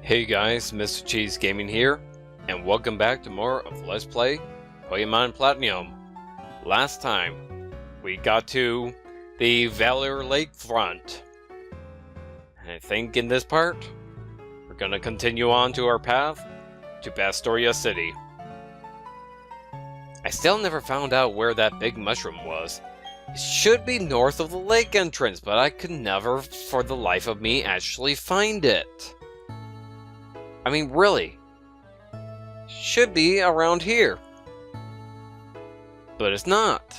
Hey guys, Mr. Cheese Gaming here, and welcome back to more of Let's Play Pokémon Platinum. Last time, we got to the Valor Lakefront. I think in this part, we're gonna continue on to our path to Bastoria City. I still never found out where that big mushroom was. It should be north of the lake entrance, but I could never, for the life of me, actually find it. I mean, really. Should be around here. But it's not.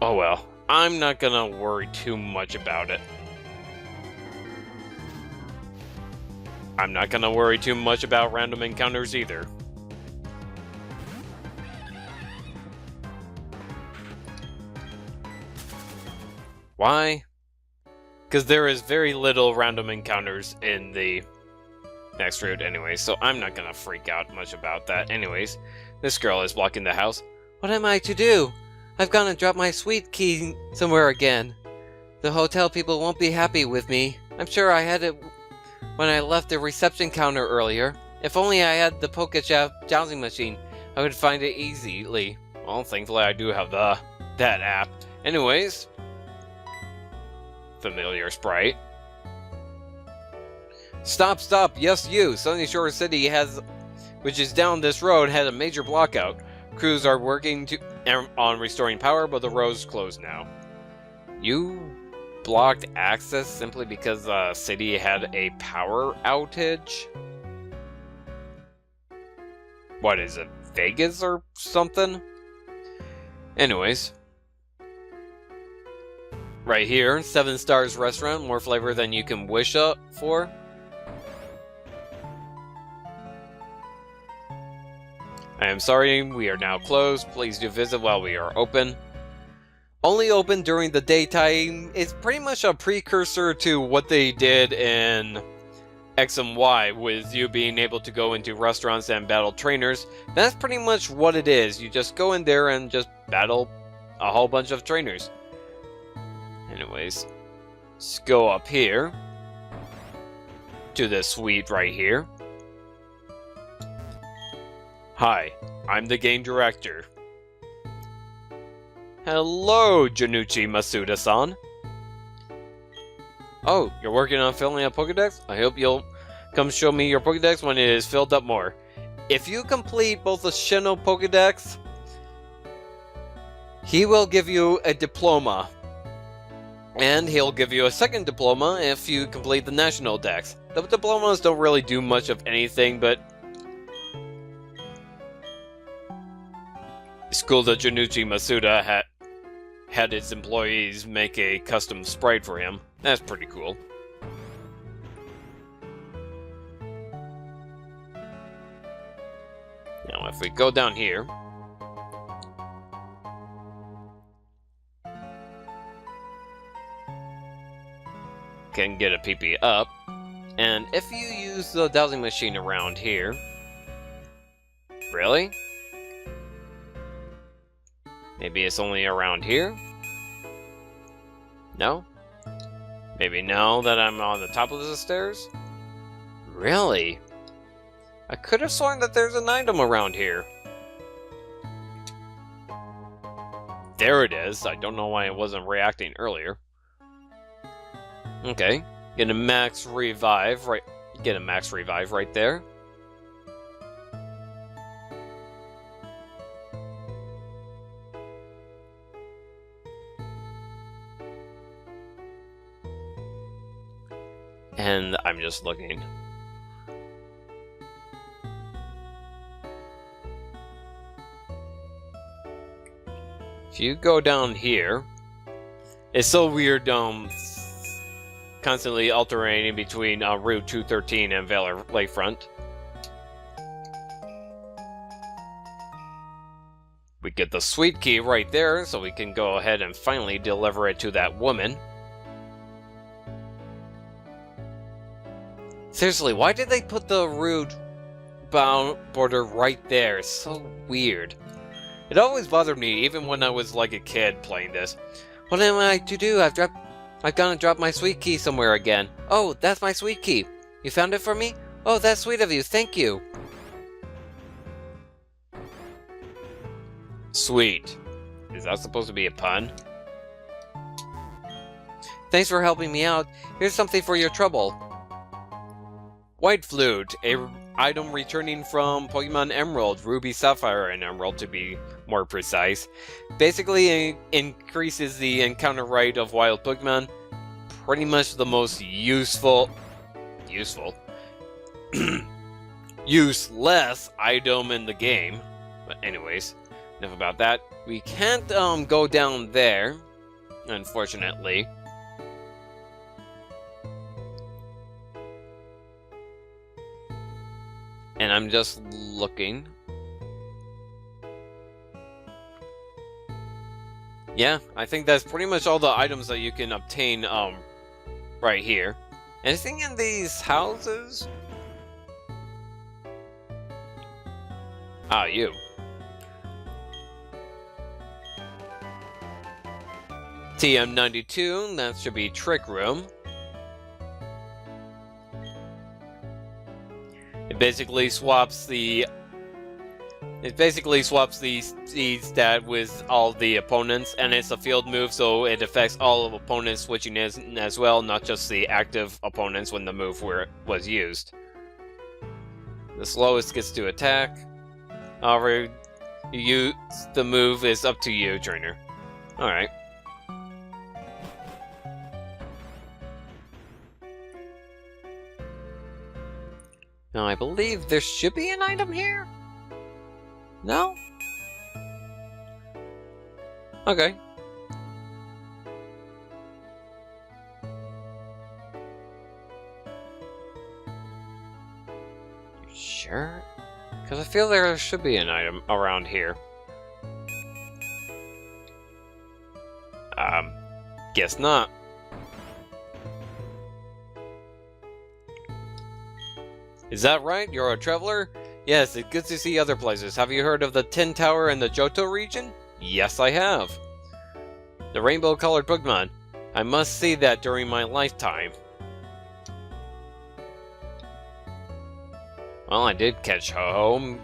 Oh well, I'm not gonna worry too much about it. I'm not gonna worry too much about random encounters either. Why? Because there is very little random encounters in the next route anyway, so I'm not gonna freak out much about that. Anyways, this girl is blocking the house. What am I to do? I've gone and dropped my sweet key somewhere again. The hotel people won't be happy with me. I'm sure I had it when I left the reception counter earlier. If only I had the Pokémon dowsing machine, I would find it easily. Well, thankfully I do have that app. Anyways, familiar sprite. Stop, yes you! Sunny Shore City which is down this road, had a major blockout. Crews are working on restoring power, but the road's closed now. You blocked access simply because the city had a power outage? What is it, Vegas or something? Anyways. Right here, 7 Stars Restaurant, more flavor than you can wish for. I am sorry, we are now closed. Please do visit while we are open. Only open during the daytime is pretty much a precursor to what they did in X and Y, with you being able to go into restaurants and battle trainers. That's pretty much what it is. You just go in there and just battle a whole bunch of trainers. Anyways, let's go up here to this suite right here. Hi, I'm the game director. Hello, Janucci Masuda-san. Oh, you're working on filling a Pokédex? I hope you'll come show me your Pokédex when it is filled up more. If you complete both the Sinnoh Pokédex, he will give you a diploma. And he'll give you a second diploma if you complete the National Dex. The diplomas don't really do much of anything, but it's cool that Janucci Masuda had its employees make a custom sprite for him. That's pretty cool. Now if we go down here, can get a PP up, and if you use the dowsing machine around here, really? Maybe it's only around here? No? Maybe now that I'm on the top of the stairs? Really? I could have sworn that there's an item around here. There it is. I don't know why it wasn't reacting earlier. Okay, get a max revive right there. And I'm just looking. If you go down here, it's so weird, constantly alternating between Route 213 and Valor Lakefront. We get the sweet key right there, so we can go ahead and finally deliver it to that woman. Seriously, why did they put the route border right there? It's so weird. It always bothered me, even when I was like a kid playing this. What am I to do? I've dropped I've gonna drop my sweet key somewhere again. Oh, that's my sweet key. You found it for me? Oh, that's sweet of you. Thank you. Sweet. Is that supposed to be a pun? Thanks for helping me out. Here's something for your trouble. White Flute, a item returning from Pokemon Emerald, Ruby, Sapphire, and Emerald to be more precise. Basically increases the encounter rate of wild Pokemon. Pretty much the most useful useless item in the game. But anyways, enough about that. We can't go down there, unfortunately. And I'm just looking. Yeah, I think that's pretty much all the items that you can obtain right here. Anything in these houses? Ah, you. TM92, that should be Trick Room. It basically swaps the stat with all the opponents, and it's a field move, so it affects all of opponents switching as well, not just the active opponents when the move was used. The slowest gets to attack. However, you use the move is up to you, trainer. Alright. Now, I believe there should be an item here? No? Okay. You sure? Because I feel there should be an item around here. Guess not. Is that right? You're a traveler? Yes, it's good to see other places. Have you heard of the Tin Tower in the Johto region? Yes, I have. The rainbow-colored Pokemon. I must see that during my lifetime. Well, I did catch home.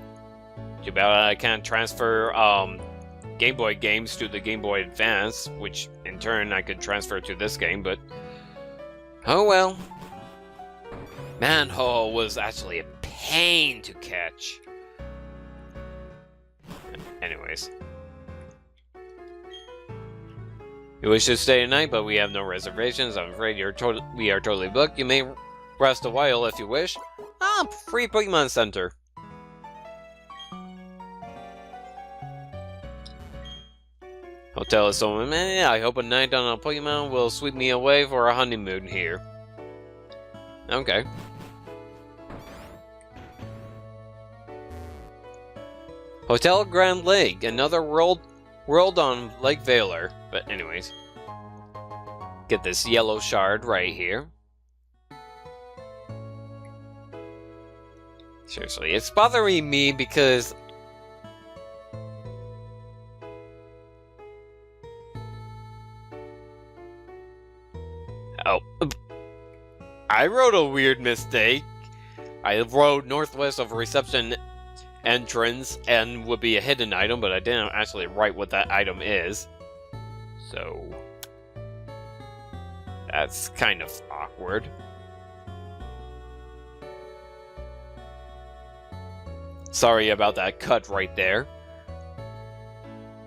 Too bad I can't transfer Game Boy games to the Game Boy Advance, which in turn I could transfer to this game, but oh well. Man, Ho was actually a pain to catch. Anyways. You wish to stay tonight, but we have no reservations. I'm afraid we are totally booked. You may rest a while if you wish. Ah, free Pokemon Center. Hotel is so meh. I hope a night on a Pokemon will sweep me away for a honeymoon here. Okay. Hotel Grand Lake, another world on Lake Valor. But anyways, get this yellow shard right here. Seriously, it's bothering me because I wrote a weird mistake. I wrote northwest of reception entrance and would be a hidden item, but I didn't actually write what that item is. So that's kind of awkward. Sorry about that cut right there.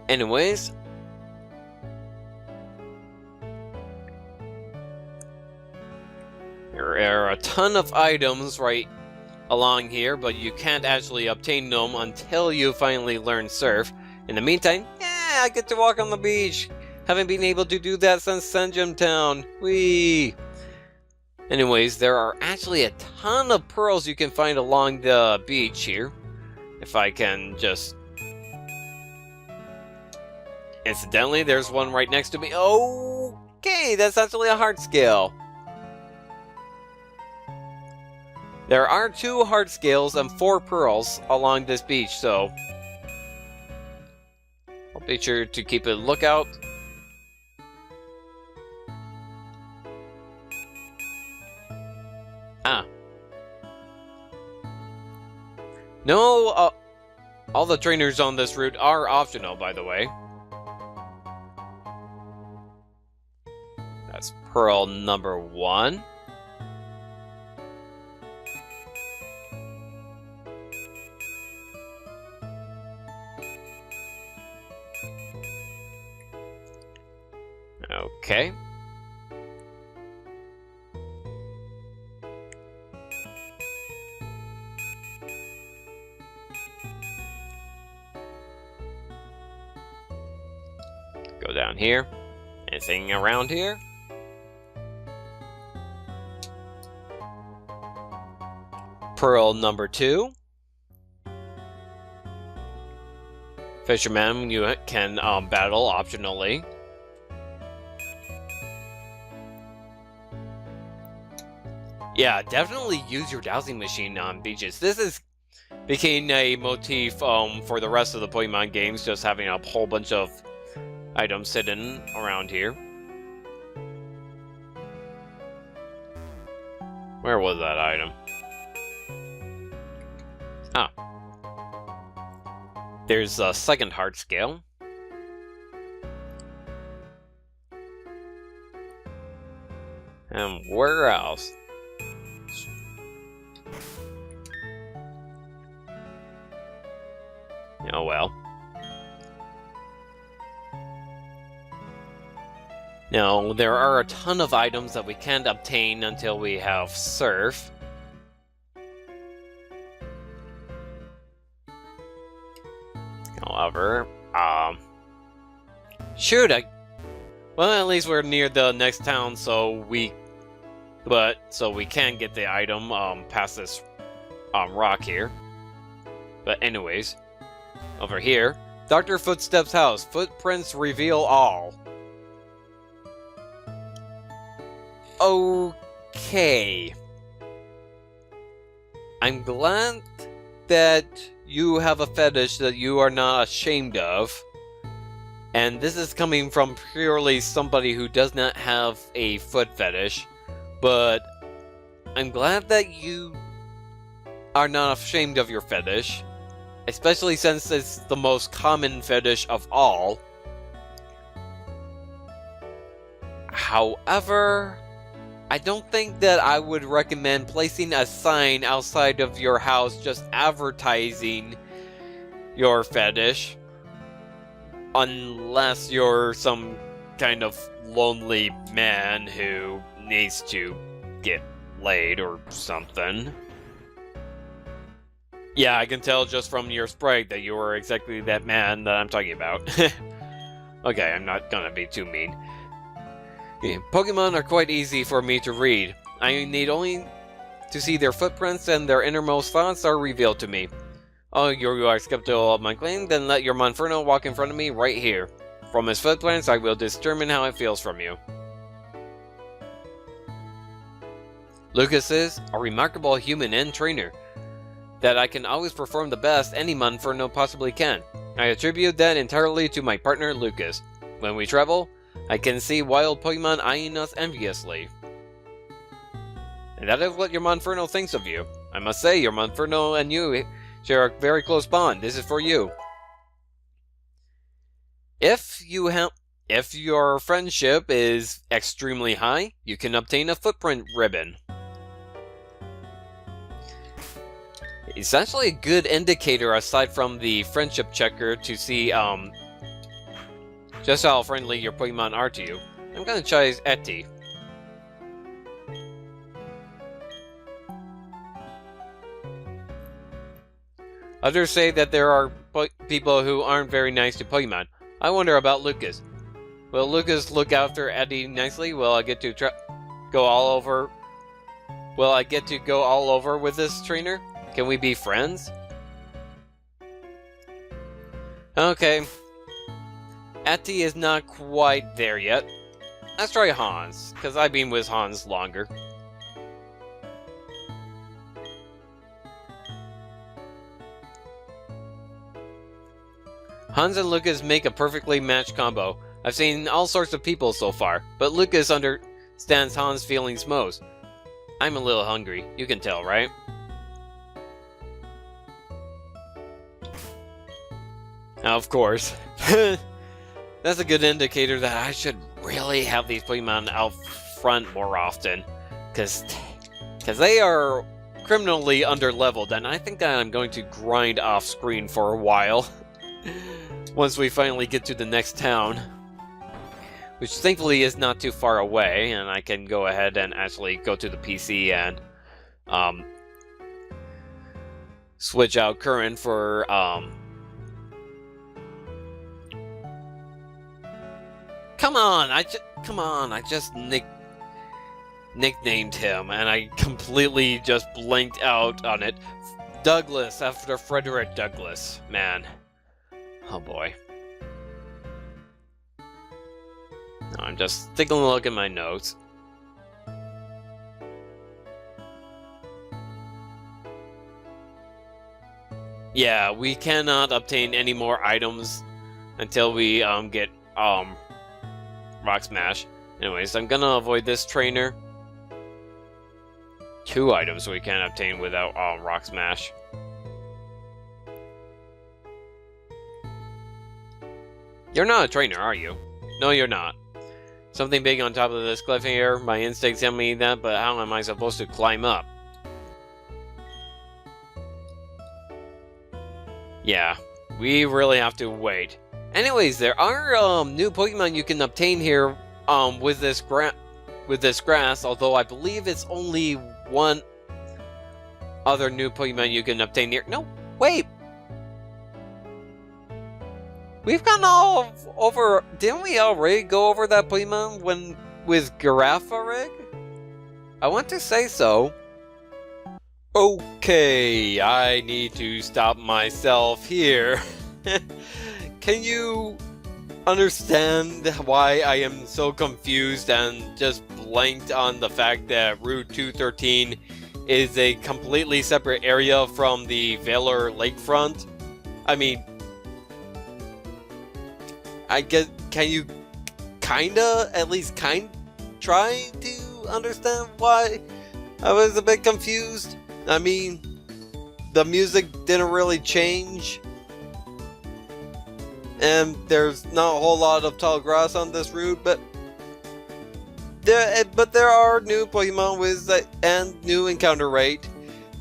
Anyways, there are a ton of items right along here, but you can't actually obtain them until you finally learn Surf. In the meantime, yeah, I get to walk on the beach. Haven't been able to do that since Sanjum Town. Whee! Anyways, there are actually a ton of pearls you can find along the beach here. If I can just... Incidentally, there's one right next to me. Okay, that's actually a heart scale. There are 2 heart scales and 4 pearls along this beach, so I'll be sure to keep a lookout. No, all the trainers on this route are optional, by the way. That's pearl number 1. Okay. Go down here. Anything around here? Pearl number 2. Fisherman, you can battle optionally. Yeah, definitely use your dowsing machine on beaches. This is became a motif for the rest of the Pokemon games, just having a whole bunch of items hidden around here. Where was that item? Ah. There's a second heart scale. And where else? Oh well. Now, there are a ton of items that we can't obtain until we have Surf. However, shoot, well, at least we're near the next town, so we can get the item past this rock here. But anyways, over here, Dr. Footstep's house. Footprints reveal all. Okay. I'm glad that you have a fetish that you are not ashamed of. And this is coming from purely somebody who does not have a foot fetish. But I'm glad that you are not ashamed of your fetish. Especially since it's the most common fetish of all. However, I don't think that I would recommend placing a sign outside of your house just advertising your fetish. Unless you're some kind of lonely man who needs to get laid or something. Yeah, I can tell just from your sprite that you are exactly that man that I'm talking about. Okay, I'm not gonna be too mean. Pokemon are quite easy for me to read. I need only to see their footprints and their innermost thoughts are revealed to me. Oh, you are skeptical of my claim? Then let your Monferno walk in front of me right here. From his footprints, I will determine how it feels from you. Lucas is a remarkable human and trainer. That I can always perform the best any Monferno possibly can. I attribute that entirely to my partner Lucas. When we travel, I can see wild Pokemon eyeing us enviously. And that is what your Monferno thinks of you. I must say, your Monferno and you share a very close bond. This is for you. If your friendship is extremely high, you can obtain a footprint ribbon. It's actually a good indicator aside from the friendship checker to see just how friendly your Pokemon are to you. I'm gonna try Eti. Others say that there are people who aren't very nice to Pokemon. I wonder about Lucas. Will Lucas look after Eti nicely? Will I get to go all over? Will I get to go all over with this trainer? Can we be friends? Okay. Eti is not quite there yet. Let's try Hans, because I've been with Hans longer. Hans and Lucas make a perfectly matched combo. I've seen all sorts of people so far, but Lucas understands Hans' feelings most. I'm a little hungry, you can tell, right? Now, of course, that's a good indicator that I should really have these Pokemon out front more often, because they are criminally underleveled, and I think that I'm going to grind off screen for a while once we finally get to the next town, which thankfully is not too far away, and I can go ahead and actually go to the PC and switch out Current for Come on, I just nicknamed him, and I completely just blanked out on it. Douglas, after Frederick Douglass. Man. Oh boy. No, I'm just taking a look at my notes. Yeah, we cannot obtain any more items until we get Rock Smash. Anyways, I'm gonna avoid this trainer. 2 items we can obtain without Rock Smash. You're not a trainer, are you? No, you're not. Something big on top of this cliff here. My instincts tell me that, but how am I supposed to climb up? Yeah, we really have to wait. Anyways, there are new Pokemon you can obtain here with this grass, although I believe it's only one other new Pokemon you can obtain here. No, wait! We've gone all over... Didn't we already go over that Pokemon with Girafarig? I want to say so. Okay, I need to stop myself here. Can you understand why I am so confused and just blanked on the fact that Route 213 is a completely separate area from the Valor Lakefront? I mean, I guess, can you at least try to understand why I was a bit confused? I mean, the music didn't really change, and there's not a whole lot of tall grass on this route, but there are new Pokemon and new encounter rate.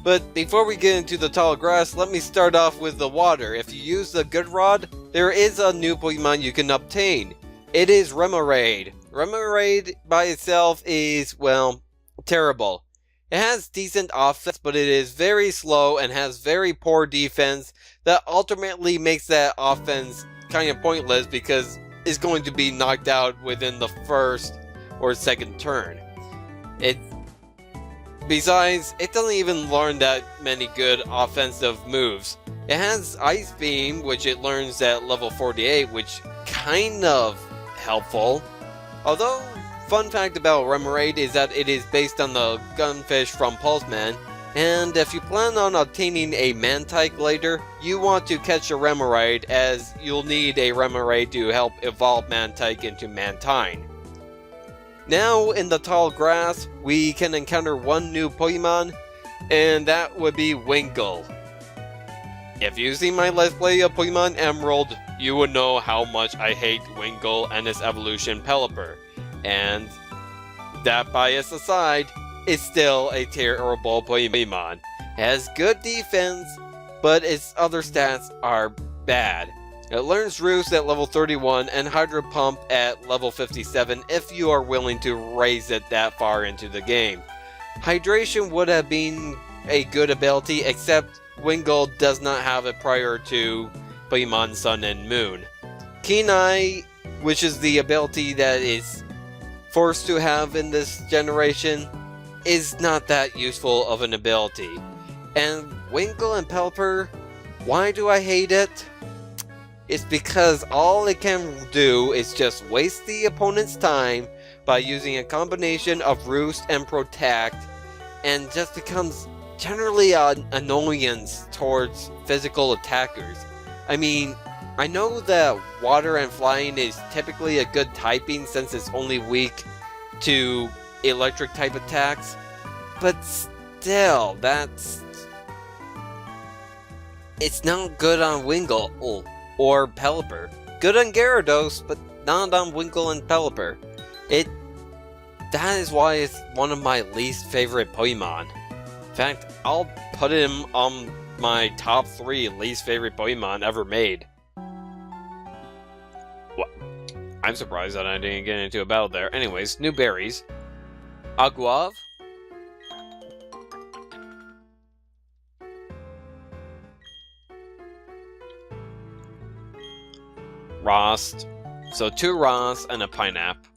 But before we get into the tall grass, let me start off with the water. If you use the Good Rod, there is a new Pokemon you can obtain. It is Remoraid. Remoraid by itself is, well, terrible. It has decent offense, but it is very slow and has very poor defense that ultimately makes that offense kind of pointless because it's going to be knocked out within the first or second turn. Besides, it doesn't even learn that many good offensive moves. It has Ice Beam, which it learns at level 48, which kind of helpful. Although, fun fact about Remoraid is that it is based on the Gunfish from Pulseman, and if you plan on obtaining a Mantike later, you want to catch a Remoraid, as you'll need a Remoraid to help evolve Mantike into Mantine. Now, in the tall grass, we can encounter one new Pokemon, and that would be Wingull. If you've seen my Let's Play of Pokemon Emerald, you would know how much I hate Wingull and its evolution Pelipper. And that bias aside, it's still a terrible Pokemon. It has good defense, but its other stats are bad. It learns Roost at level 31 and Hydro Pump at level 57 if you are willing to raise it that far into the game. Hydration would have been a good ability, except Wingull does not have it prior to Pokemon Sun and Moon. Keen Eye, which is the ability that is forced to have in this generation, is not that useful of an ability. And Wingull and Pelipper, why do I hate it? It's because all it can do is just waste the opponent's time by using a combination of Roost and Protect, and just becomes generally an annoyance towards physical attackers. I mean, I know that Water and Flying is typically a good typing since it's only weak to electric type attacks, but still, it's not good on Wingull. or Pelipper. Good on Gyarados, but not on Winkle and Pelipper. That is why it's one of my least favorite Pokemon. In fact, I'll put him on my top 3 least favorite Pokemon ever made. What? I'm surprised that I didn't get into a battle there. Anyways, new berries. Aguav. Rost. So 2 Rost and a Pineapple.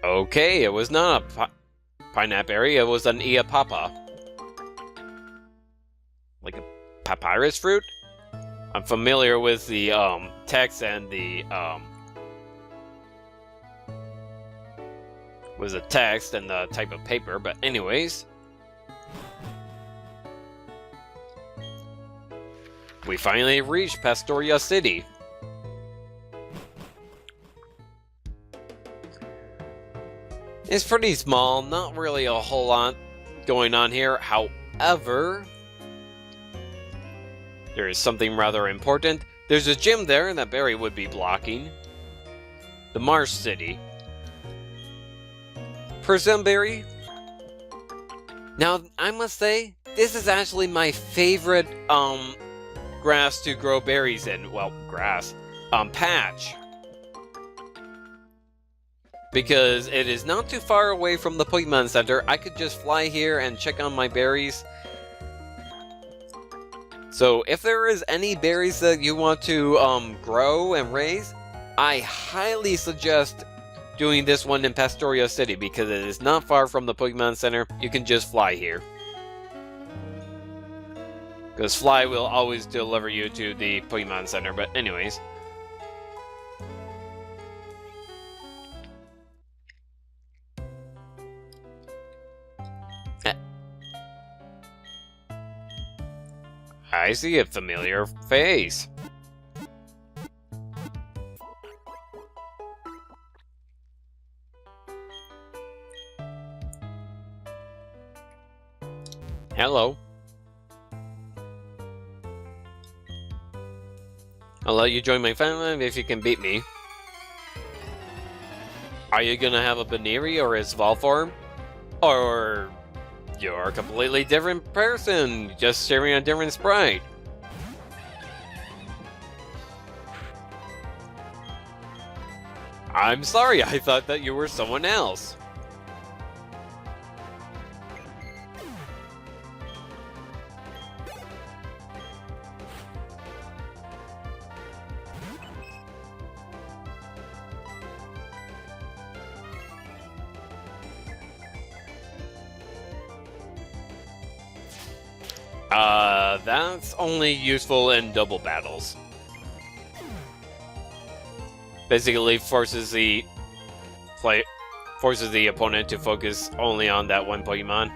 Okay, it was not a pineapple berry, it was an Iapapa. Like a papyrus fruit? I'm familiar with the text and the was the text and the type of paper, but anyways. We finally reached Pastoria City. It's pretty small, not really a whole lot going on here. However, there is something rather important. There's a gym there that Barry would be blocking. The Marsh City. Berry. Now, I must say, this is actually my favorite grass to grow berries in. Well, grass. Patch. Because it is not too far away from the Pokemon Center. I could just fly here and check on my berries. So if there is any berries that you want to grow and raise, I highly suggest doing this one in Pastoria City because it is not far from the Pokemon Center. You can just fly here. Because Fly will always deliver you to the Pokemon Center, but anyways. I see a familiar face. Hello. I'll let you join my family if you can beat me. Are you gonna have a Baneri or a Sval form? Or you're a completely different person, just sharing a different sprite? I'm sorry, I thought that you were someone else. That's only useful in double battles. Basically forces the opponent to focus only on that one Pokemon.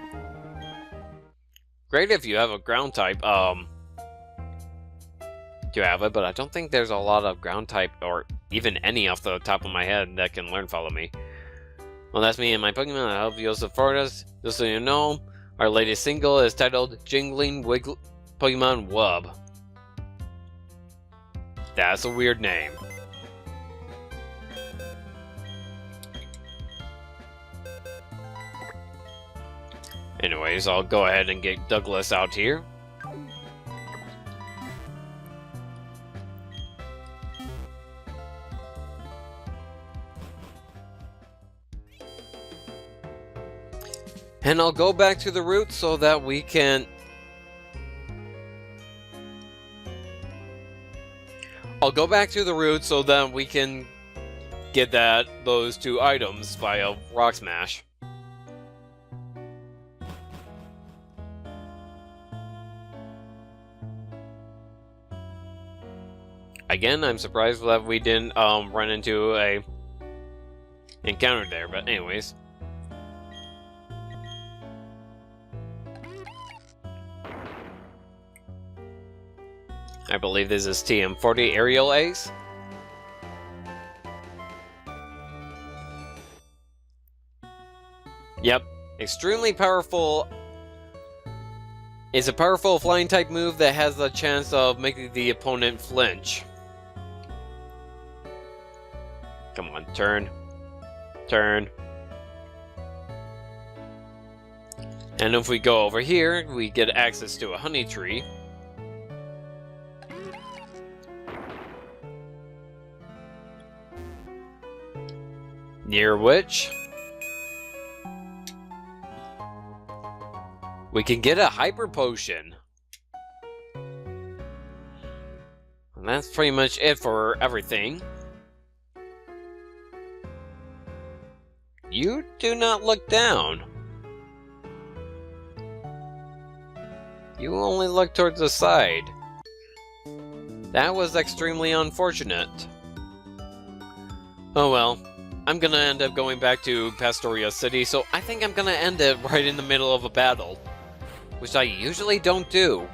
Great if you have a ground type, to have it, but I don't think there's a lot of ground type, or even any off the top of my head, that can learn Follow Me. Well, that's me and my Pokemon. I hope you'll support us. Just so you know, our latest single is titled Jingling Wiggle Pokemon Wub. That's a weird name. Anyways, I'll go ahead and get Douglas out here. And I'll go back to the route so that we can... get those 2 items via Rock Smash. Again, I'm surprised that we didn't run into a encounter there, but anyways. I believe this is TM40 Aerial Ace. Yep, extremely powerful. It's a powerful flying type move that has the chance of making the opponent flinch. Come on, turn. Turn. And if we go over here, we get access to a honey tree. Near which we can get a hyper potion. And that's pretty much it for everything. You do not look down. You only look towards the side. That was extremely unfortunate. Oh well. I'm gonna end up going back to Pastoria City, so I think I'm gonna end it right in the middle of a battle. Which I usually don't do.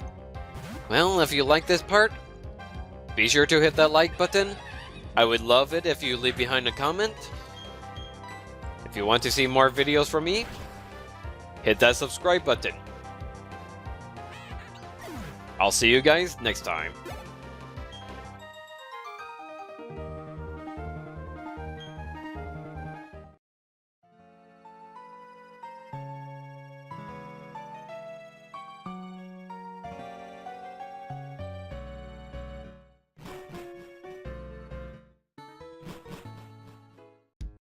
Well, if you like this part, be sure to hit that like button. I would love it if you leave behind a comment. If you want to see more videos from me, hit that subscribe button. I'll see you guys next time.